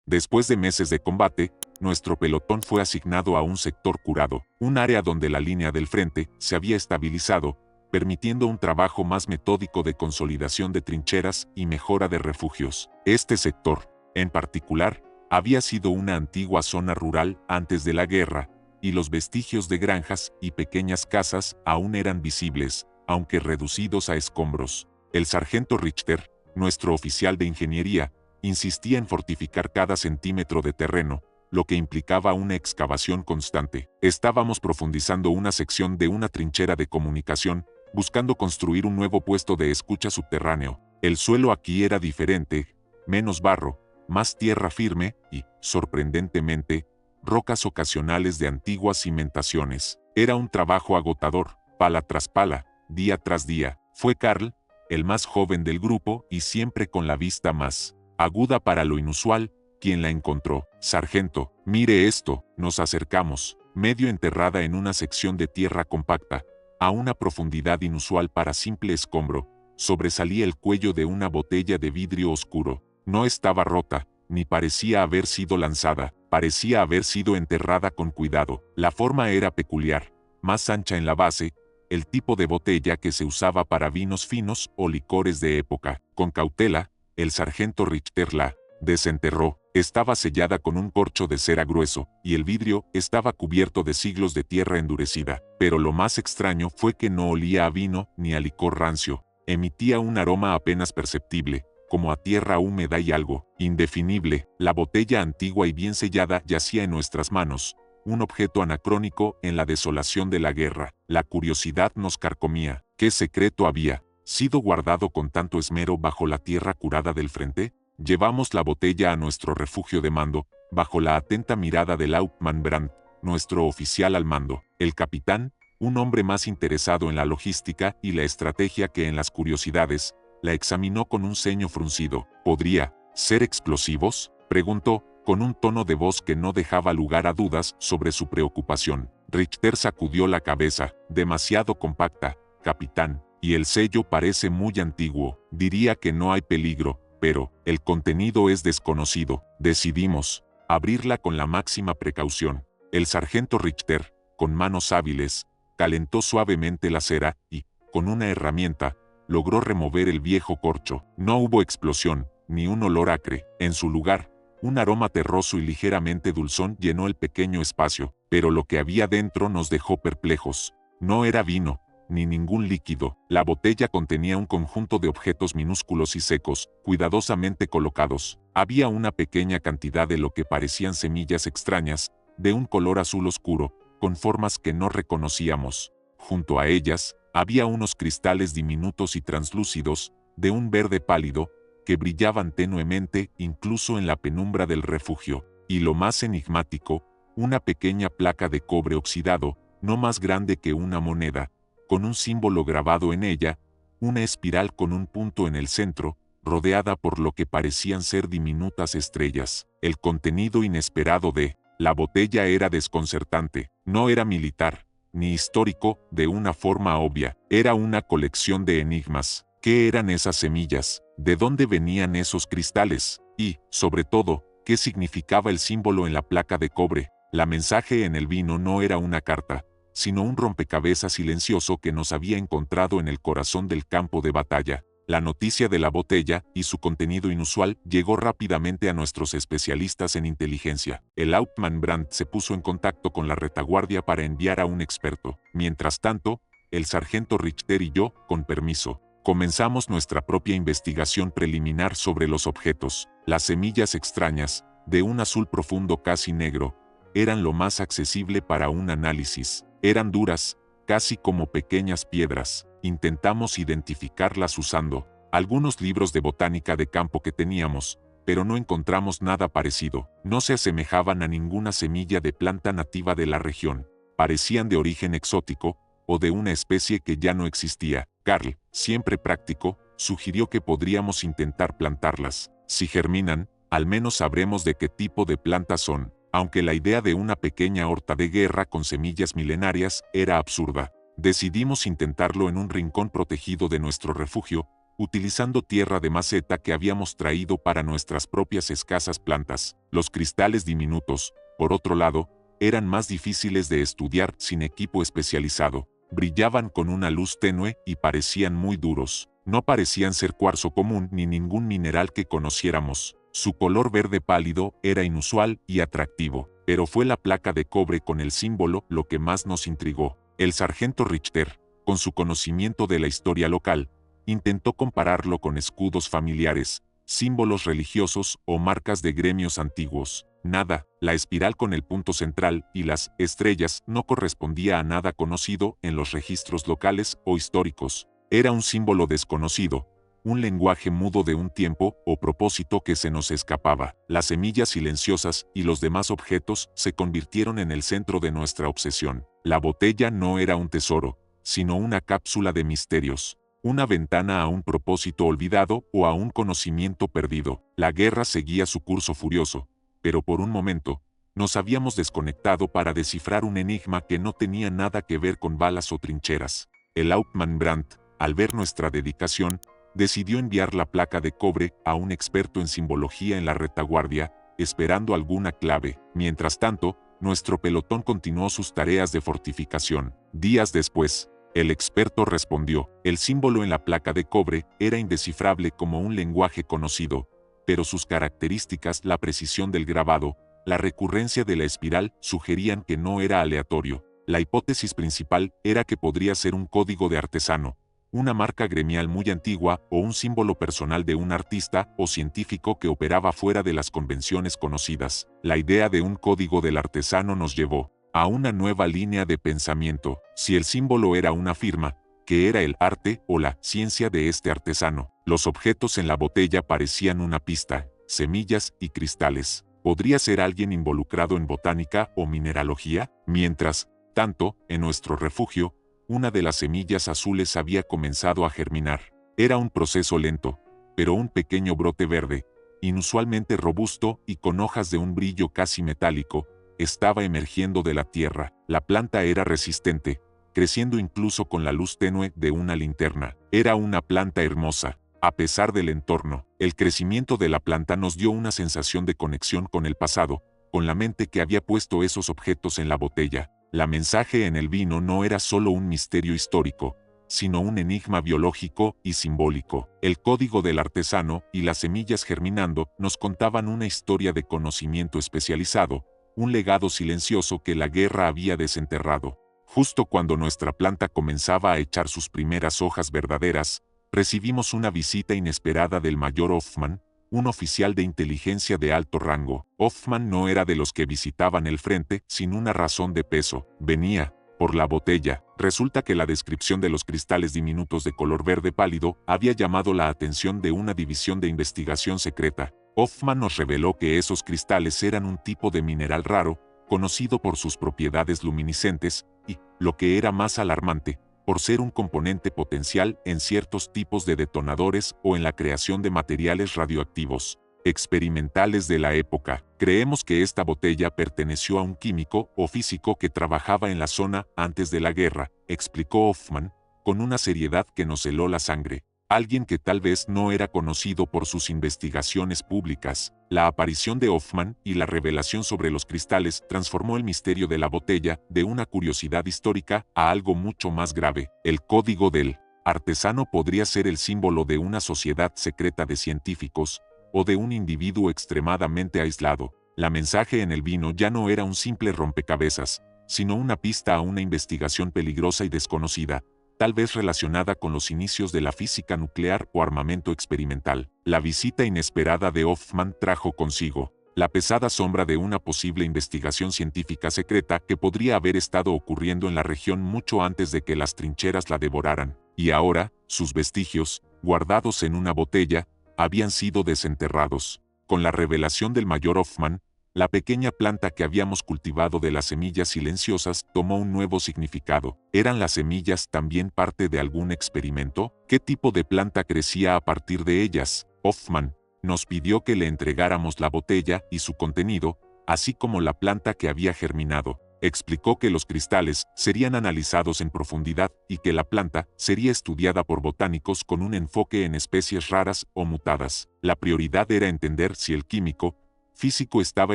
Después de meses de combate, nuestro pelotón fue asignado a un sector curado, un área donde la línea del frente se había estabilizado, permitiendo un trabajo más metódico de consolidación de trincheras y mejora de refugios. Este sector, en particular, había sido una antigua zona rural antes de la guerra, y los vestigios de granjas y pequeñas casas aún eran visibles, aunque reducidos a escombros. El sargento Richter, nuestro oficial de ingeniería, insistía en fortificar cada centímetro de terreno, lo que implicaba una excavación constante. Estábamos profundizando una sección de una trinchera de comunicación, buscando construir un nuevo puesto de escucha subterráneo. El suelo aquí era diferente, menos barro, más tierra firme y, sorprendentemente, rocas ocasionales de antiguas cimentaciones. Era un trabajo agotador, pala tras pala, día tras día. Fue Carl, el más joven del grupo y siempre con la vista más aguda para lo inusual, quien la encontró. Sargento, mire esto. Nos acercamos, medio enterrada en una sección de tierra compacta, a una profundidad inusual para simple escombro, sobresalía el cuello de una botella de vidrio oscuro. No estaba rota, ni parecía haber sido lanzada, parecía haber sido enterrada con cuidado. La forma era peculiar, más ancha en la base, el tipo de botella que se usaba para vinos finos o licores de época. Con cautela, el sargento Richter la desenterró. Estaba sellada con un corcho de cera grueso, y el vidrio estaba cubierto de siglos de tierra endurecida. Pero lo más extraño fue que no olía a vino ni a licor rancio. Emitía un aroma apenas perceptible, como a tierra húmeda y algo indefinible. La botella antigua y bien sellada yacía en nuestras manos, un objeto anacrónico en la desolación de la guerra. La curiosidad nos carcomía. ¿Qué secreto había sido guardado con tanto esmero bajo la tierra curada del frente? Llevamos la botella a nuestro refugio de mando, bajo la atenta mirada de Lautmann Brandt, nuestro oficial al mando. El capitán, un hombre más interesado en la logística y la estrategia que en las curiosidades, la examinó con un ceño fruncido. ¿Podría ser explosivos?, preguntó, con un tono de voz que no dejaba lugar a dudas sobre su preocupación. Richter sacudió la cabeza. Demasiado compacta, capitán, y el sello parece muy antiguo. Diría que no hay peligro, pero el contenido es desconocido. Decidimos abrirla con la máxima precaución. El sargento Richter, con manos hábiles, calentó suavemente la cera y, con una herramienta, logró remover el viejo corcho. No hubo explosión, ni un olor acre. En su lugar, un aroma terroso y ligeramente dulzón llenó el pequeño espacio, pero lo que había dentro nos dejó perplejos. No era vino, ni ningún líquido. La botella contenía un conjunto de objetos minúsculos y secos, cuidadosamente colocados. Había una pequeña cantidad de lo que parecían semillas extrañas, de un color azul oscuro, con formas que no reconocíamos. Junto a ellas, había unos cristales diminutos y translúcidos, de un verde pálido, que brillaban tenuemente incluso en la penumbra del refugio. Y lo más enigmático, una pequeña placa de cobre oxidado, no más grande que una moneda, con un símbolo grabado en ella, una espiral con un punto en el centro, rodeada por lo que parecían ser diminutas estrellas. El contenido inesperado de la botella era desconcertante. No era militar, ni histórico, de una forma obvia. Era una colección de enigmas. ¿Qué eran esas semillas? ¿De dónde venían esos cristales? Y, sobre todo, ¿qué significaba el símbolo en la placa de cobre? La mensaje en el vino no era una carta, sino un rompecabezas silencioso que nos había encontrado en el corazón del campo de batalla. La noticia de la botella y su contenido inusual llegó rápidamente a nuestros especialistas en inteligencia. El Lautmann Brandt se puso en contacto con la retaguardia para enviar a un experto. Mientras tanto, el sargento Richter y yo, con permiso, comenzamos nuestra propia investigación preliminar sobre los objetos. Las semillas extrañas, de un azul profundo casi negro, eran lo más accesible para un análisis. Eran duras, casi como pequeñas piedras. Intentamos identificarlas usando algunos libros de botánica de campo que teníamos, pero no encontramos nada parecido. No se asemejaban a ninguna semilla de planta nativa de la región. Parecían de origen exótico, o de una especie que ya no existía. Carl, siempre práctico, sugirió que podríamos intentar plantarlas. Si germinan, al menos sabremos de qué tipo de plantas son. Aunque la idea de una pequeña horta de guerra con semillas milenarias era absurda, decidimos intentarlo en un rincón protegido de nuestro refugio, utilizando tierra de maceta que habíamos traído para nuestras propias escasas plantas. Los cristales diminutos, por otro lado, eran más difíciles de estudiar sin equipo especializado. Brillaban con una luz tenue y parecían muy duros. No parecían ser cuarzo común ni ningún mineral que conociéramos. Su color verde pálido era inusual y atractivo, pero fue la placa de cobre con el símbolo lo que más nos intrigó. El sargento Richter, con su conocimiento de la historia local, intentó compararlo con escudos familiares, símbolos religiosos o marcas de gremios antiguos. Nada, la espiral con el punto central y las estrellas no correspondía a nada conocido en los registros locales o históricos. Era un símbolo desconocido, un lenguaje mudo de un tiempo o propósito que se nos escapaba. Las semillas silenciosas y los demás objetos se convirtieron en el centro de nuestra obsesión. La botella no era un tesoro, sino una cápsula de misterios. Una ventana a un propósito olvidado o a un conocimiento perdido. La guerra seguía su curso furioso, pero por un momento, nos habíamos desconectado para descifrar un enigma que no tenía nada que ver con balas o trincheras. El Hauptmann Brandt, al ver nuestra dedicación, decidió enviar la placa de cobre a un experto en simbología en la retaguardia, esperando alguna clave. Mientras tanto, nuestro pelotón continuó sus tareas de fortificación. Días después, el experto respondió. El símbolo en la placa de cobre era indescifrable como un lenguaje conocido, pero sus características, la precisión del grabado, la recurrencia de la espiral sugerían que no era aleatorio. La hipótesis principal era que podría ser un código de artesano, una marca gremial muy antigua o un símbolo personal de un artista o científico que operaba fuera de las convenciones conocidas. La idea de un código del artesano nos llevó a una nueva línea de pensamiento. Si el símbolo era una firma, ¿qué era el arte o la ciencia de este artesano? Los objetos en la botella parecían una pista, semillas y cristales. ¿Podría ser alguien involucrado en botánica o mineralogía? Mientras tanto, en nuestro refugio, una de las semillas azules había comenzado a germinar. Era un proceso lento, pero un pequeño brote verde, inusualmente robusto y con hojas de un brillo casi metálico, estaba emergiendo de la tierra. La planta era resistente, creciendo incluso con la luz tenue de una linterna. Era una planta hermosa, a pesar del entorno. El crecimiento de la planta nos dio una sensación de conexión con el pasado, con la mente que había puesto esos objetos en la botella. La mensaje en el vino no era solo un misterio histórico, sino un enigma biológico y simbólico. El código del artesano y las semillas germinando nos contaban una historia de conocimiento especializado, un legado silencioso que la guerra había desenterrado. Justo cuando nuestra planta comenzaba a echar sus primeras hojas verdaderas, recibimos una visita inesperada del mayor Hoffmann, un oficial de inteligencia de alto rango. Hoffmann no era de los que visitaban el frente sin una razón de peso. Venía por la botella. Resulta que la descripción de los cristales diminutos de color verde pálido había llamado la atención de una división de investigación secreta. Hoffmann nos reveló que esos cristales eran un tipo de mineral raro, conocido por sus propiedades luminiscentes, y, lo que era más alarmante, por ser un componente potencial en ciertos tipos de detonadores o en la creación de materiales radioactivos experimentales de la época. Creemos que esta botella perteneció a un químico o físico que trabajaba en la zona antes de la guerra, explicó Hoffmann, con una seriedad que nos heló la sangre. Alguien que tal vez no era conocido por sus investigaciones públicas. La aparición de Hoffmann y la revelación sobre los cristales transformó el misterio de la botella de una curiosidad histórica a algo mucho más grave. El código del artesano podría ser el símbolo de una sociedad secreta de científicos o de un individuo extremadamente aislado. La mensaje en el vino ya no era un simple rompecabezas, sino una pista a una investigación peligrosa y desconocida, tal vez relacionada con los inicios de la física nuclear o armamento experimental. La visita inesperada de Hoffmann trajo consigo la pesada sombra de una posible investigación científica secreta que podría haber estado ocurriendo en la región mucho antes de que las trincheras la devoraran. Y ahora, sus vestigios, guardados en una botella, habían sido desenterrados. Con la revelación del mayor Hoffmann, la pequeña planta que habíamos cultivado de las semillas silenciosas tomó un nuevo significado. ¿Eran las semillas también parte de algún experimento? ¿Qué tipo de planta crecía a partir de ellas? Hoffmann nos pidió que le entregáramos la botella y su contenido, así como la planta que había germinado. Explicó que los cristales serían analizados en profundidad y que la planta sería estudiada por botánicos con un enfoque en especies raras o mutadas. La prioridad era entender si el químico físico estaba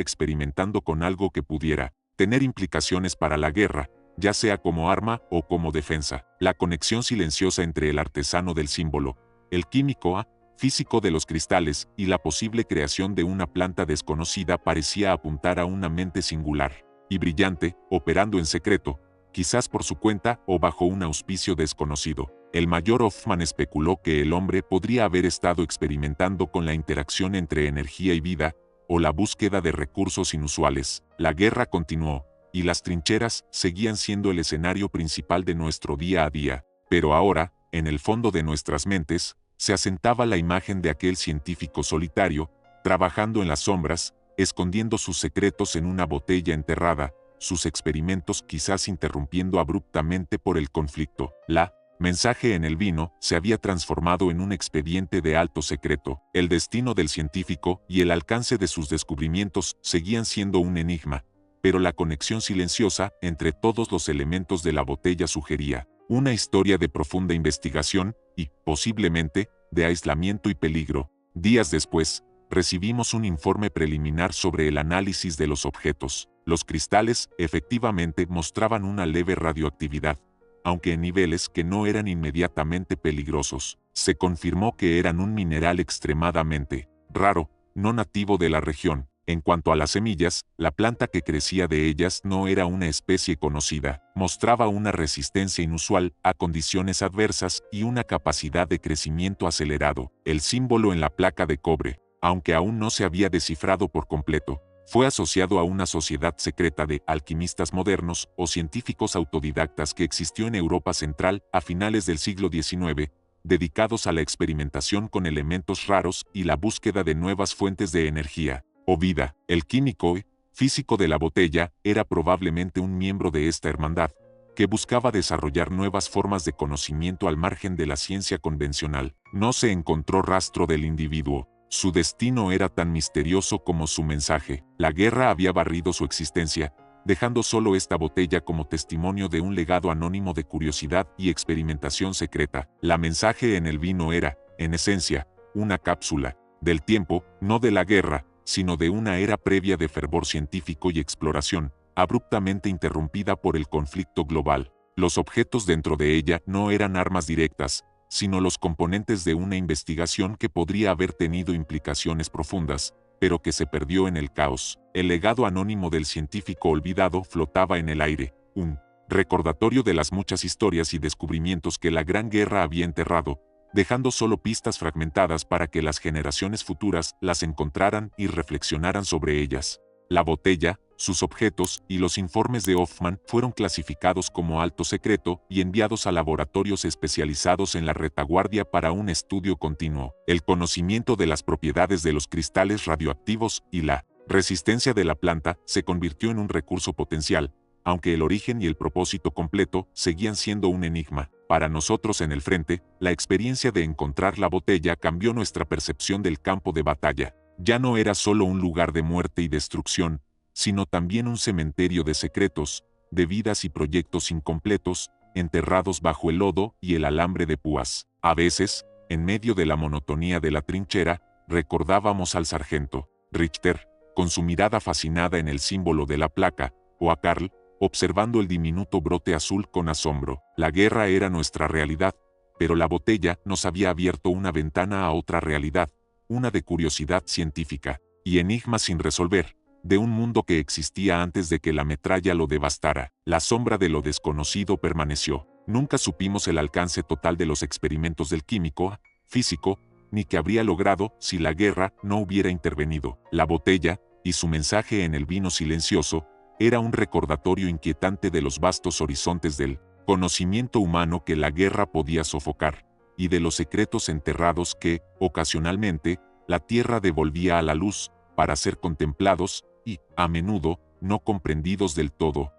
experimentando con algo que pudiera tener implicaciones para la guerra, ya sea como arma o como defensa. La conexión silenciosa entre el artesano del símbolo, el químico físico de los cristales y la posible creación de una planta desconocida parecía apuntar a una mente singular y brillante, operando en secreto, quizás por su cuenta o bajo un auspicio desconocido. El mayor Hoffman especuló que el hombre podría haber estado experimentando con la interacción entre energía y vida, o la búsqueda de recursos inusuales. La guerra continuó, y las trincheras seguían siendo el escenario principal de nuestro día a día. Pero ahora, en el fondo de nuestras mentes, se asentaba la imagen de aquel científico solitario, trabajando en las sombras, escondiendo sus secretos en una botella enterrada, sus experimentos quizás interrumpiendo abruptamente por el conflicto. La mensaje en el vino se había transformado en un expediente de alto secreto. El destino del científico y el alcance de sus descubrimientos seguían siendo un enigma, pero la conexión silenciosa entre todos los elementos de la botella sugería una historia de profunda investigación y, posiblemente, de aislamiento y peligro. Días después, recibimos un informe preliminar sobre el análisis de los objetos. Los cristales efectivamente mostraban una leve radioactividad, aunque en niveles que no eran inmediatamente peligrosos. Se confirmó que eran un mineral extremadamente raro, no nativo de la región. En cuanto a las semillas, la planta que crecía de ellas no era una especie conocida. Mostraba una resistencia inusual a condiciones adversas y una capacidad de crecimiento acelerado. El símbolo en la placa de cobre, aunque aún no se había descifrado por completo, fue asociado a una sociedad secreta de alquimistas modernos o científicos autodidactas que existió en Europa Central a finales del siglo XIX, dedicados a la experimentación con elementos raros y la búsqueda de nuevas fuentes de energía o vida. El químico físico de la botella era probablemente un miembro de esta hermandad, que buscaba desarrollar nuevas formas de conocimiento al margen de la ciencia convencional. No se encontró rastro del individuo. Su destino era tan misterioso como su mensaje. La guerra había barrido su existencia, dejando solo esta botella como testimonio de un legado anónimo de curiosidad y experimentación secreta. La mensaje en el vino era, en esencia, una cápsula del tiempo, no de la guerra, sino de una era previa de fervor científico y exploración, abruptamente interrumpida por el conflicto global. Los objetos dentro de ella no eran armas directas, sino los componentes de una investigación que podría haber tenido implicaciones profundas, pero que se perdió en el caos. El legado anónimo del científico olvidado flotaba en el aire, un recordatorio de las muchas historias y descubrimientos que la Gran Guerra había enterrado, dejando solo pistas fragmentadas para que las generaciones futuras las encontraran y reflexionaran sobre ellas. La botella, sus objetos y los informes de Hoffman fueron clasificados como alto secreto y enviados a laboratorios especializados en la retaguardia para un estudio continuo. El conocimiento de las propiedades de los cristales radioactivos y la resistencia de la planta se convirtió en un recurso potencial, aunque el origen y el propósito completo seguían siendo un enigma. Para nosotros en el frente, la experiencia de encontrar la botella cambió nuestra percepción del campo de batalla. Ya no era solo un lugar de muerte y destrucción, sino también un cementerio de secretos, de vidas y proyectos incompletos, enterrados bajo el lodo y el alambre de púas. A veces, en medio de la monotonía de la trinchera, recordábamos al sargento Richter, con su mirada fascinada en el símbolo de la placa, o a Karl, observando el diminuto brote azul con asombro. La guerra era nuestra realidad, pero la botella nos había abierto una ventana a otra realidad, una de curiosidad científica y enigmas sin resolver, de un mundo que existía antes de que la metralla lo devastara. La sombra de lo desconocido permaneció. Nunca supimos el alcance total de los experimentos del químico, físico, ni qué habría logrado si la guerra no hubiera intervenido. La botella, y su mensaje en el vino silencioso, era un recordatorio inquietante de los vastos horizontes del conocimiento humano que la guerra podía sofocar, y de los secretos enterrados que, ocasionalmente, la tierra devolvía a la luz, para ser contemplados y, a menudo, no comprendidos del todo.